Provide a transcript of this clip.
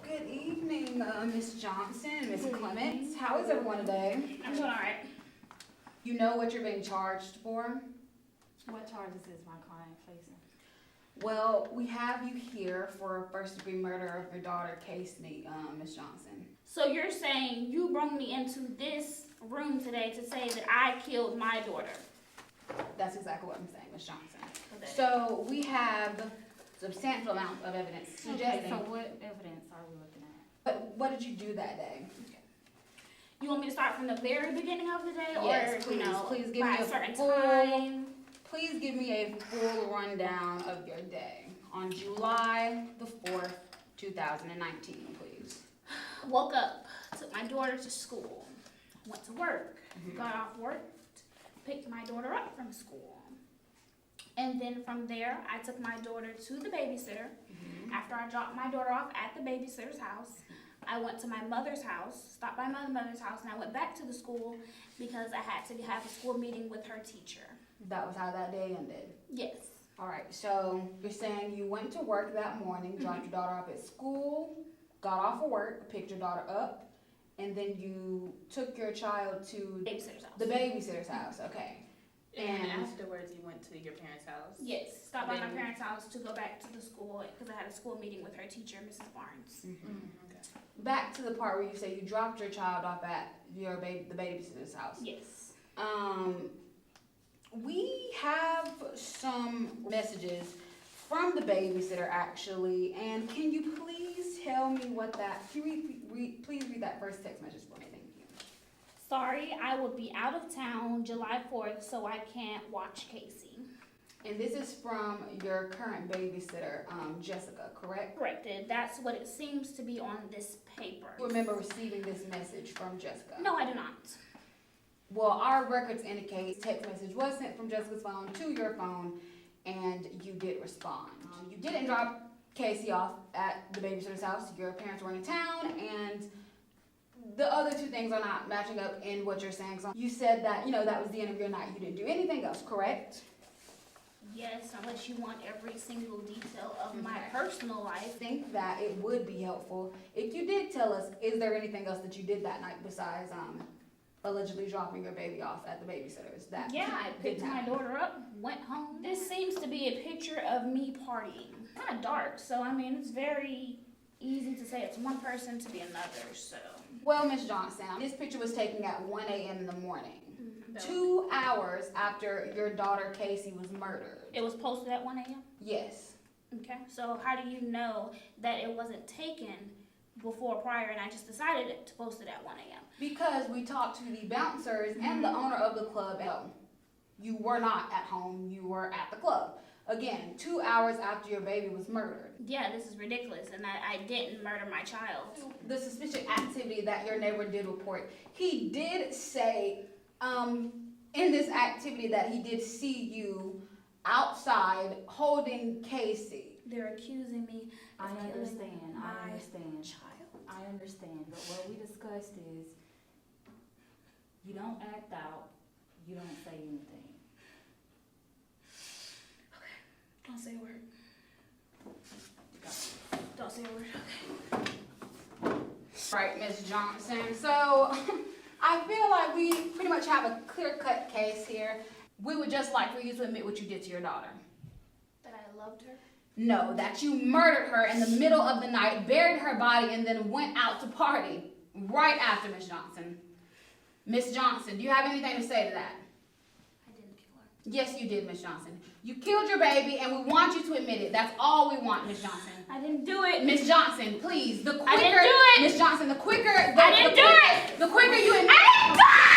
Good evening, Miss Johnson, Miss Clements. How is everyone today? I'm doing all right. You know what you're being charged for? What charges is my client facing? Well, we have you here for first-degree murder of your daughter, Casey, Miss Johnson. So you're saying you brought me into this room today to say that I killed my daughter? That's exactly what I'm saying, Miss Johnson. Okay. So we have substantial amount of evidence suggesting. Okay, so what evidence are we looking at? But what did you do that day? You want me to start from the very beginning of the day, Yes, or please. you know, Please give by me a certain full. time? Please give me a full rundown of your day on July the 4th, 2019, please. Woke up, took my daughter to school, went to work, got off work, picked my daughter up from school. And then from there, I took my daughter to the babysitter. After I dropped my daughter off at the babysitter's house, I went to my mother's house, stopped by my mother's house, and I went back to the school because I had to have a school meeting with her teacher. That was how that day ended. Yes. All right, so you're saying you went to work that morning, dropped your daughter off at school, got off of work, picked your daughter up, and then you took your child to Babysitter's house. the babysitter's house, okay. And afterwards, you went to your parents' house? Yes, stopped by my Then- parents' house to go back to the school because I had a school meeting with her teacher, Mrs. Barnes. Okay. Back to the part where you say you dropped your child off at the babysitter's house. Yes. We have some messages from the babysitter actually, and can you please tell me what that, can you please read that first text message for me, thank you. Sorry, I will be out of town July 4th, so I can't watch Casey. And this is from your current babysitter, Jessica, correct? Corrected. That's what it seems to be on this paper. You remember receiving this message from Jessica? No, I do not. Well, our records indicate text message was sent from Jessica's phone to your phone, and you did respond. You didn't drop Casey off at the babysitter's house. Your parents were in town, and the other two things are not matching up in what you're saying. So you said that, that was the end of your night. You didn't do anything else, correct? Yes, unless you want every single detail of my Okay. personal I life. think that it would be helpful if you did tell us, is there anything else that you did that night besides allegedly dropping your baby off at the babysitter's? Yeah, I picked my daughter up, went home. This seems to be a picture of me partying. Kind of dark, so I mean, it's very easy to say it's one person to be another, so. Well, Miss Johnson, this picture was taken at 1 a.m. in the morning. 2 hours after your daughter Casey was murdered. It was posted at 1 a.m.? Yes. Okay, so how do you know that it wasn't taken before prior and I just decided to post it at 1 a.m.? Because we talked to the bouncers and the owner of the club. You were not at home, you were at the club. Again, 2 hours after your baby was murdered. Yeah, this is ridiculous, and I didn't murder my child. The suspicious activity that your neighbor did report, he did say in this activity that he did see you outside holding Casey. They're accusing me of I killing understand. my child. I understand, but what we discussed is you don't act out, you don't say anything. Don't say a word. Don't say a word. Okay. Right, Miss Johnson. So I feel like we pretty much have a clear-cut case here. We would just like for you to admit what you did to your daughter. That I loved her. No, that you murdered her in the middle of the night, buried her body, and then went out to party right after, Miss Johnson. Miss Johnson, do you have anything to say to that? I didn't kill her. Yes, you did, Miss Johnson. You killed your baby, and we want you to admit it. That's all we want, Miss Johnson. I didn't do it. Miss Johnson, please. The quicker, I didn't do it. Miss Johnson, the quicker. I didn't do it. The quicker you admit. I didn't do it.